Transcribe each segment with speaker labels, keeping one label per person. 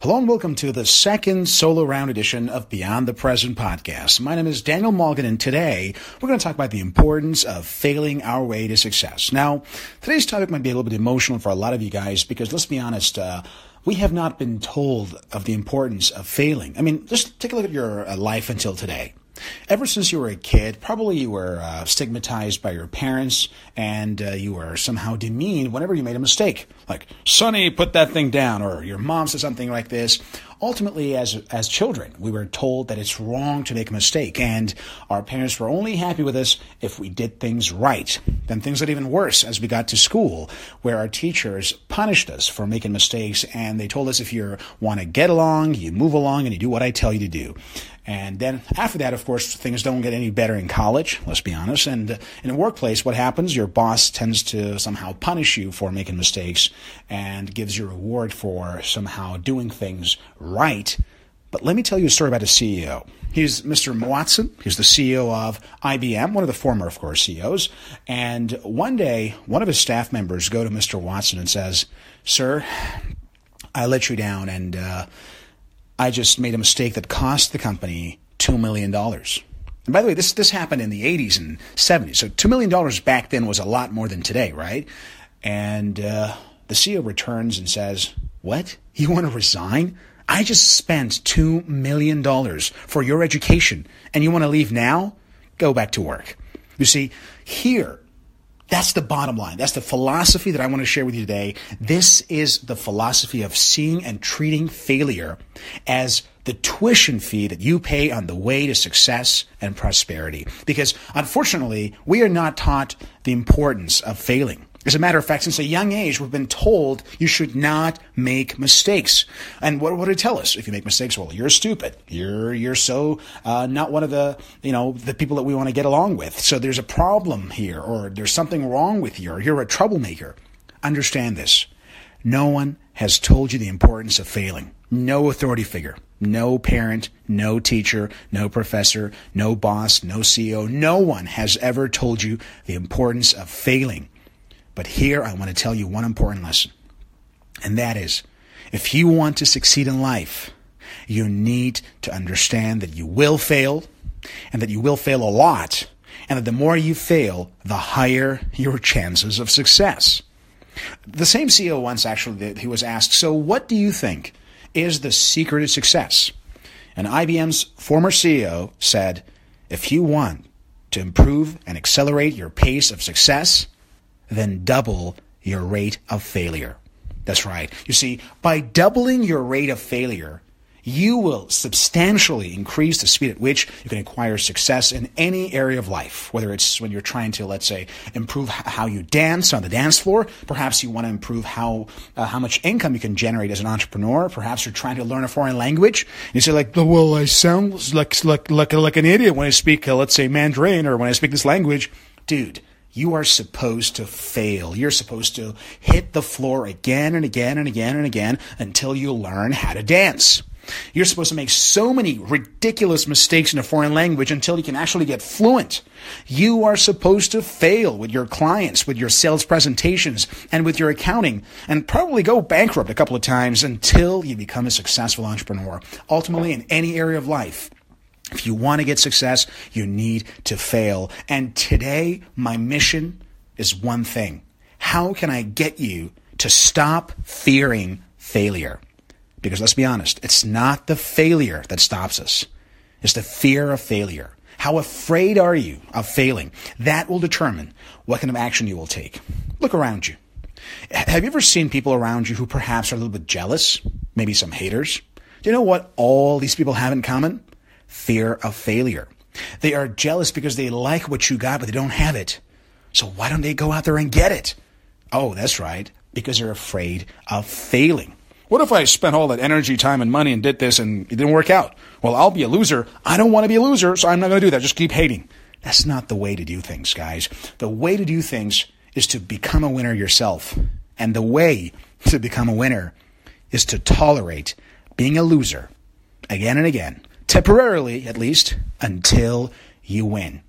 Speaker 1: Hello and welcome to the second solo round edition of Beyond the Present podcast. My name is Daniel Mulligan, and today we're going to talk about the importance of failing our way to success. Now, today's topic might be a little bit emotional for a lot of you guys because, let's be honest, we have not been told of the importance of failing. I mean, just take a look at your life until today. Ever since you were a kid, probably you were stigmatized by your parents and you were somehow demeaned whenever you made a mistake. Like, Sonny, put that thing down, or your mom said something like this. Ultimately, as children, we were told that it's wrong to make a mistake, and our parents were only happy with us if we did things right. Then things got even worse as we got to school, where our teachers punished us for making mistakes, and they told us if you want to get along, you move along, and you do what I tell you to do. And then after that, of course, things don't get any better in college, let's be honest. And in a workplace, what happens? Your boss tends to somehow punish you for making mistakes and gives you a reward for somehow doing things right. But let me tell you a story about a CEO. He's Mr. Watson. He's the CEO of IBM, one of the former, of course, CEOs. And one day, one of his staff members go to Mr. Watson and says, "Sir, I let you down, and I just made a mistake that cost the company $2 million. And by the way, this happened in the 80s and 70s. So $2 million back then was a lot more than today, right? And the CEO returns and says, "What? You want to resign? I just spent $2 million for your education, and you want to leave now? Go back to work." You see, here, that's the bottom line. That's the philosophy that I want to share with you today. This is the philosophy of seeing and treating failure as the tuition fee that you pay on the way to success and prosperity. Because unfortunately, we are not taught the importance of failing. As a matter of fact, since a young age, we've been told you should not make mistakes. And what do they tell us? If you make mistakes, well, you're stupid. You're so not one of the people that we want to get along with. So there's a problem here, or there's something wrong with you, or you're a troublemaker. Understand this. No one has told you the importance of failing. No authority figure, no parent, no teacher, no professor, no boss, no CEO. No one has ever told you the importance of failing. But here I want to tell you one important lesson, and that is, if you want to succeed in life, you need to understand that you will fail, and that you will fail a lot, and that the more you fail, the higher your chances of success. The same CEO once he was asked, "So what do you think is the secret of success?" And IBM's former CEO said, "If you want to improve and accelerate your pace of success, then double your rate of failure." That's right. You see, by doubling your rate of failure, you will substantially increase the speed at which you can acquire success in any area of life, whether it's when you're trying to, let's say, improve how you dance on the dance floor. Perhaps you want to improve how much income you can generate as an entrepreneur. Perhaps you're trying to learn a foreign language. And you say, well, I sound like an idiot when I speak, let's say, Mandarin, or when I speak this language. Dude, you are supposed to fail. You're supposed to hit the floor again and again and again and again until you learn how to dance. You're supposed to make so many ridiculous mistakes in a foreign language until you can actually get fluent. You are supposed to fail with your clients, with your sales presentations, and with your accounting, and probably go bankrupt a couple of times until you become a successful entrepreneur. Ultimately, in any area of life, if you want to get success, you need to fail. And today, my mission is one thing. How can I get you to stop fearing failure? Because let's be honest, it's not the failure that stops us. It's the fear of failure. How afraid are you of failing? That will determine what kind of action you will take. Look around you. Have you ever seen people around you who perhaps are a little bit jealous? Maybe some haters? Do you know what all these people have in common? Fear of failure. They are jealous because they like what you got, but they don't have it. So why don't they go out there and get it? Oh, that's right. Because they're afraid of failing. What if I spent all that energy, time, and money and did this and it didn't work out? Well, I'll be a loser. I don't want to be a loser, so I'm not going to do that. Just keep hating. That's not the way to do things, guys. The way to do things is to become a winner yourself. And the way to become a winner is to tolerate being a loser again and again. Temporarily, at least, until you win.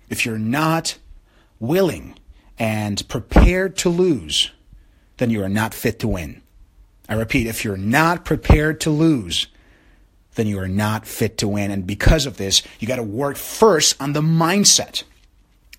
Speaker 1: If you're not willing and prepared to lose, then you are not fit to win. I repeat, if you're not prepared to lose, then you are not fit to win. And because of this, you got to work first on the mindset.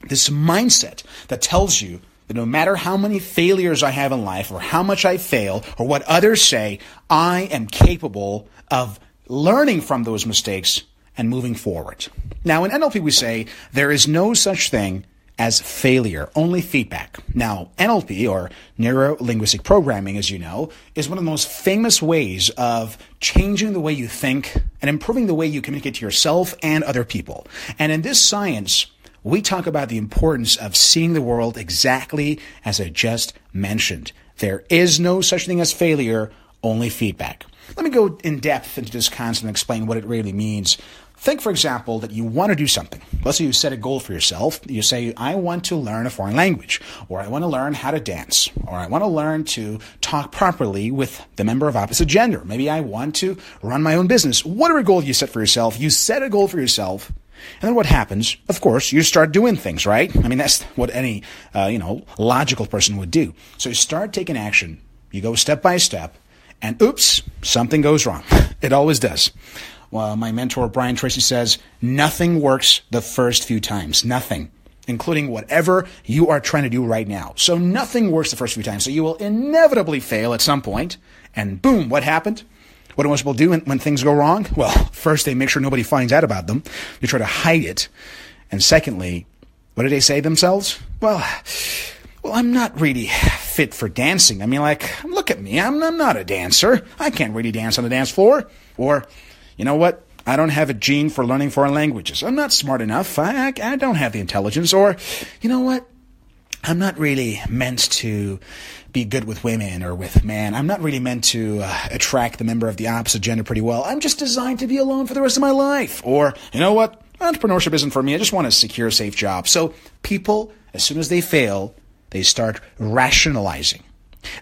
Speaker 1: This mindset that tells you that no matter how many failures I have in life or how much I fail or what others say, I am capable of learning from those mistakes and moving forward. Now, in NLP, we say there is no such thing as failure, only feedback. Now, NLP, or neuro-linguistic programming, as you know, is one of the most famous ways of changing the way you think and improving the way you communicate to yourself and other people. And in this science, we talk about the importance of seeing the world exactly as I just mentioned. There is no such thing as failure, only feedback. Let me go in depth into this concept and explain what it really means. Think, for example, that you want to do something. Let's say you set a goal for yourself. You say, I want to learn a foreign language, or I want to learn how to dance, or I want to learn to talk properly with the member of opposite gender. Maybe I want to run my own business. Whatever goal you set for yourself, you set a goal for yourself. And then what happens? Of course, you start doing things, right? I mean, that's what any, logical person would do. So you start taking action. You go step by step, and oops, something goes wrong. It always does. Well, my mentor, Brian Tracy, says, nothing works the first few times. Nothing. Including whatever you are trying to do right now. So nothing works the first few times. So you will inevitably fail at some point. And boom, what happened? What do most people do when things go wrong? Well, first, they make sure nobody finds out about them. They try to hide it. And secondly, what do they say themselves? Well, I'm not really fit for dancing. I mean, look at me. I'm not a dancer. I can't really dance on the dance floor. Or, you know what? I don't have a gene for learning foreign languages. I'm not smart enough. I don't have the intelligence. Or, you know what? I'm not really meant to be good with women or with men. I'm not really meant to attract the member of the opposite gender pretty well. I'm just designed to be alone for the rest of my life. Or, you know what? Entrepreneurship isn't for me. I just want a secure, safe job. So people, as soon as they fail, they start rationalizing.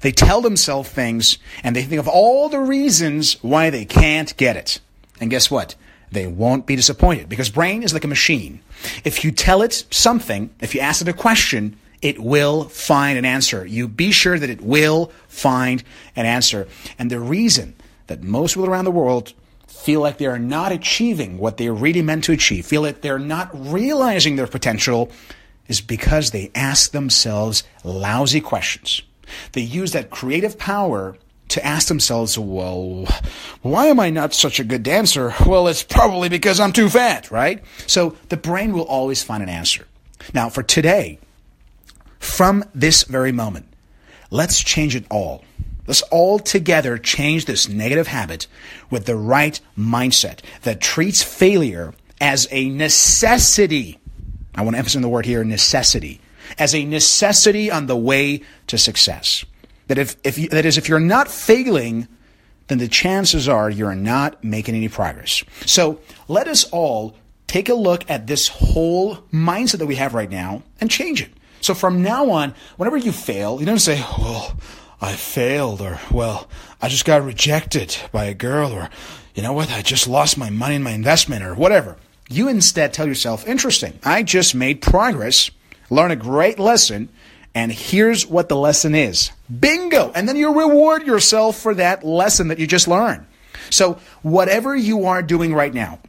Speaker 1: They tell themselves things, and they think of all the reasons why they can't get it. And guess what? They won't be disappointed, because brain is like a machine. If you tell it something, if you ask it a question, it will find an answer. You be sure that it will find an answer. And the reason that most people around the world feel like they are not achieving what they are really meant to achieve, feel that they're not realizing their potential, is because they ask themselves lousy questions. They use that creative power to ask themselves, well, why am I not such a good dancer? Well, it's probably because I'm too fat, right? So the brain will always find an answer. Now, for today, from this very moment, let's change it all. Let's all together change this negative habit with the right mindset that treats failure as a necessity. I want to emphasize the word here, necessity. As a necessity on the way to success. That if you're not failing, then the chances are you're not making any progress. So let us all take a look at this whole mindset that we have right now and change it. So from now on, whenever you fail, you don't say, well, I failed, or, well, I just got rejected by a girl, or, you know what, I just lost my money in my investment, or whatever. You instead tell yourself, interesting, I just made progress, learned a great lesson, and here's what the lesson is. Bingo! And then you reward yourself for that lesson that you just learned. So whatever you are doing right now,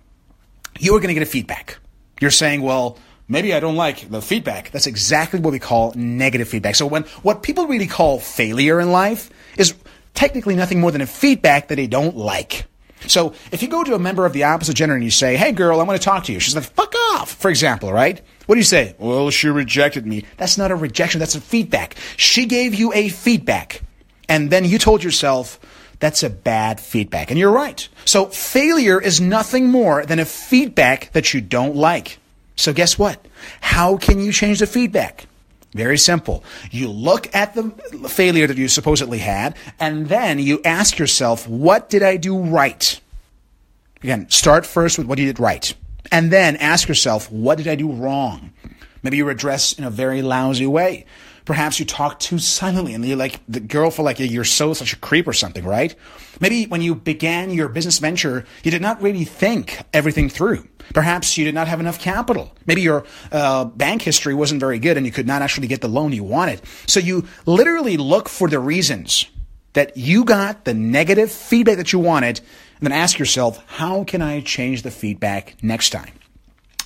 Speaker 1: you are going to get a feedback. You're saying, well, maybe I don't like the feedback. That's exactly what we call negative feedback. So what people really call failure in life is technically nothing more than a feedback that they don't like. So if you go to a member of the opposite gender and you say, hey girl, I want to talk to you. She's like, fuck off, for example, right? What do you say? Well, she rejected me. That's not a rejection. That's a feedback. She gave you a feedback. And then you told yourself, that's a bad feedback. And you're right. So failure is nothing more than a feedback that you don't like. So guess what? How can you change the feedback? Very simple. You look at the failure that you supposedly had, and then you ask yourself, what did I do right? Again, start first with what you did right. And then ask yourself, what did I do wrong? Maybe you were dressed in a very lousy way. Perhaps you talked too silently and you're like, the girl felt like you're such a creep or something, right? Maybe when you began your business venture, you did not really think everything through. Perhaps you did not have enough capital. Maybe your bank history wasn't very good and you could not actually get the loan you wanted. So you literally look for the reasons that you got the negative feedback that you wanted, and then ask yourself, how can I change the feedback next time?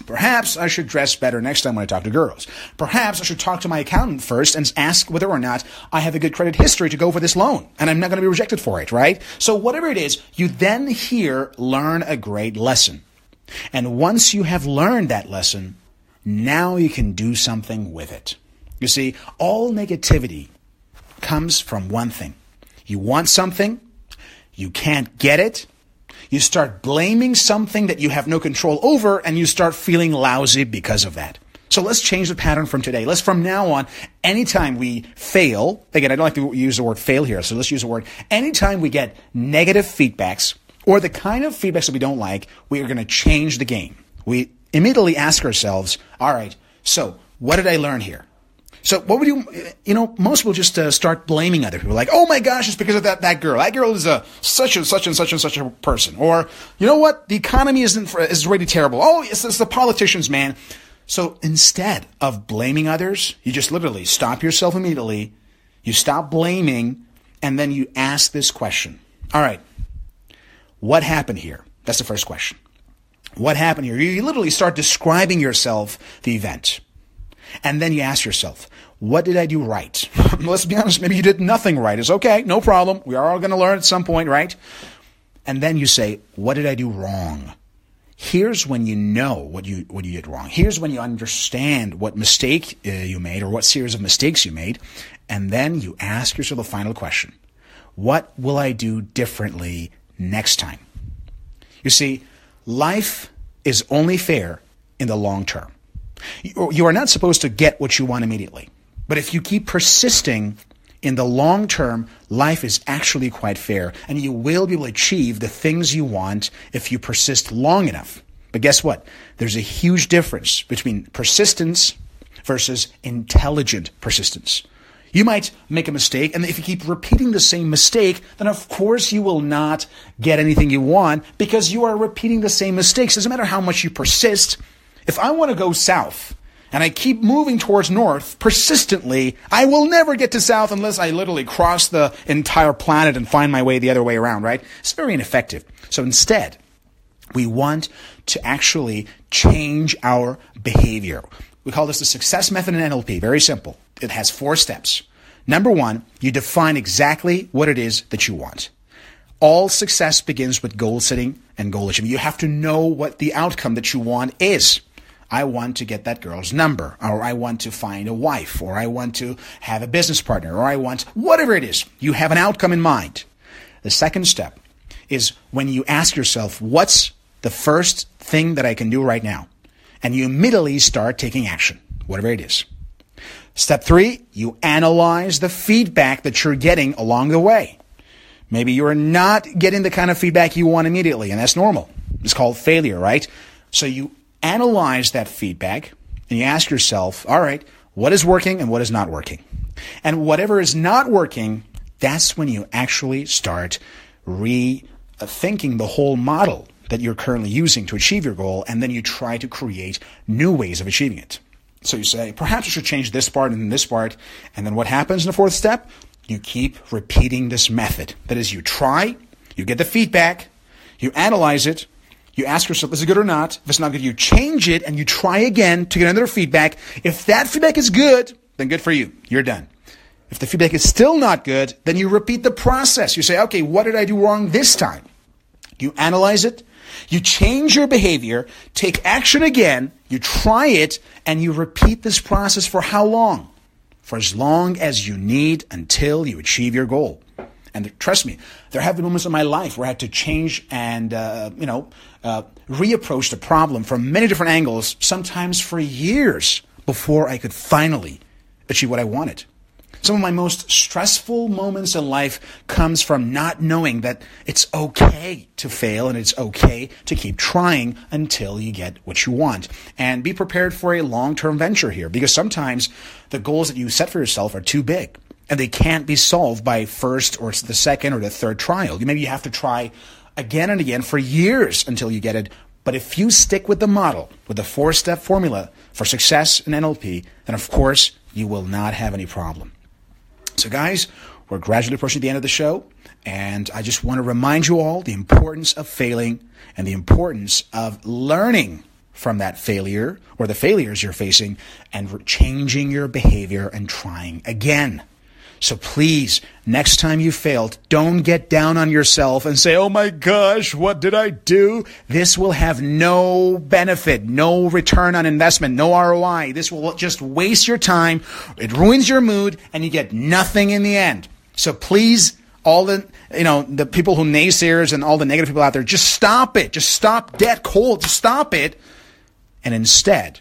Speaker 1: Perhaps I should dress better next time when I talk to girls. Perhaps I should talk to my accountant first and ask whether or not I have a good credit history to go for this loan, and I'm not going to be rejected for it, right? So whatever it is, you then here learn a great lesson. And once you have learned that lesson, now you can do something with it. You see, all negativity comes from one thing. You want something, you can't get it, you start blaming something that you have no control over, and you start feeling lousy because of that. So let's change the pattern from today. Let's from now on, anytime we fail, again, I don't like to use the word fail here, so let's use the word, anytime we get negative feedbacks or the kind of feedbacks that we don't like, we are going to change the game. We immediately ask ourselves, all right, so what did I learn here? So what would most people just start blaming other people. Like, oh my gosh, it's because of that girl. That girl is such and such a person. Or, you know what? The economy is really terrible. Oh, it's the politicians, man. So instead of blaming others, you just literally stop yourself immediately. You stop blaming, and then you ask this question. All right, what happened here? That's the first question. What happened here? You literally start describing yourself, the event. And then you ask yourself, what did I do right? Let's be honest, maybe you did nothing right. It's okay, no problem. We are all going to learn at some point, right? And then you say, what did I do wrong? Here's when you know what you did wrong. Here's when you understand what mistake you made or what series of mistakes you made. And then you ask yourself the final question. What will I do differently next time? You see, life is only fair in the long term. You are not supposed to get what you want immediately. But if you keep persisting in the long term, life is actually quite fair, and you will be able to achieve the things you want if you persist long enough. But guess what? There's a huge difference between persistence versus intelligent persistence. You might make a mistake, and if you keep repeating the same mistake, then of course you will not get anything you want because you are repeating the same mistakes. Doesn't matter how much you persist. If I want to go south and I keep moving towards north persistently, I will never get to south unless I literally cross the entire planet and find my way the other way around, right? It's very ineffective. So instead, we want to actually change our behavior. We call this the success method in NLP. Very simple. It has 4 steps. Number 1, you define exactly what it is that you want. All success begins with goal setting and goal achievement. You have to know what the outcome that you want is. I want to get that girl's number, or I want to find a wife, or I want to have a business partner, or I want whatever it is. You have an outcome in mind. The second step is when you ask yourself, what's the first thing that I can do right now? And you immediately start taking action, whatever it is. Step 3, you analyze the feedback that you're getting along the way. Maybe you're not getting the kind of feedback you want immediately, and that's normal. It's called failure, right? So you analyze that feedback, and you ask yourself, all right, what is working and what is not working? And whatever is not working, that's when you actually start rethinking the whole model that you're currently using to achieve your goal, and then you try to create new ways of achieving it. So you say, perhaps I should change this part and this part, and then what happens in the 4th step? You keep repeating this method. That is, you try, you get the feedback, you analyze it, you ask yourself, is it good or not? If it's not good, you change it and you try again to get another feedback. If that feedback is good, then good for you. You're done. If the feedback is still not good, then you repeat the process. You say, okay, what did I do wrong this time? You analyze it, you change your behavior, take action again, you try it, and you repeat this process for how long? For as long as you need until you achieve your goal. And trust me, there have been moments in my life where I had to change and, reapproach the problem from many different angles, sometimes for years, before I could finally achieve what I wanted. Some of my most stressful moments in life comes from not knowing that it's okay to fail and it's okay to keep trying until you get what you want. And be prepared for a long-term venture here, because sometimes the goals that you set for yourself are too big and they can't be solved by first or the second or the third trial. Maybe you have to try again and again for years until you get it. But if you stick with the model, with the 4-step formula for success in NLP, then of course you will not have any problem. So guys, we're gradually approaching the end of the show, and I just want to remind you all the importance of failing and the importance of learning from that failure or the failures you're facing and changing your behavior and trying again. So please, next time you failed, don't get down on yourself and say, oh my gosh, what did I do? This will have no benefit, no return on investment, no ROI. This will just waste your time. It ruins your mood and you get nothing in the end. So please, all the people who naysayers and all the negative people out there, just stop it. Just stop dead cold. Just stop it. And instead,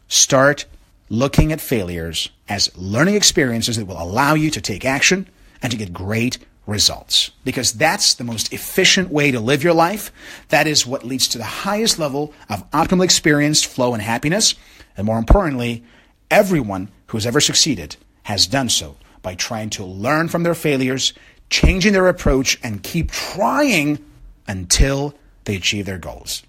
Speaker 1: start looking at failures as learning experiences that will allow you to take action and to get great results. Because that's the most efficient way to live your life. That is what leads to the highest level of optimal experience, flow, and happiness. And more importantly, everyone who's ever succeeded has done so by trying to learn from their failures, changing their approach, and keep trying until they achieve their goals.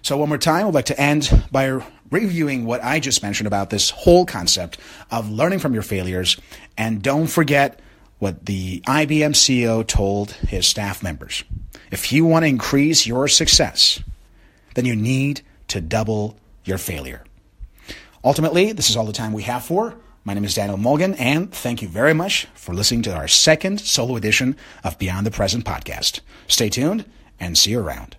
Speaker 1: So one more time, I'd like to end by reviewing what I just mentioned about this whole concept of learning from your failures. And don't forget what the IBM CEO told his staff members. If you want to increase your success, then you need to double your failure. Ultimately, this is all the time we have for. My name is Daniel Mulgan, and thank you very much for listening to our second solo edition of Beyond the Present podcast. Stay tuned and see you around.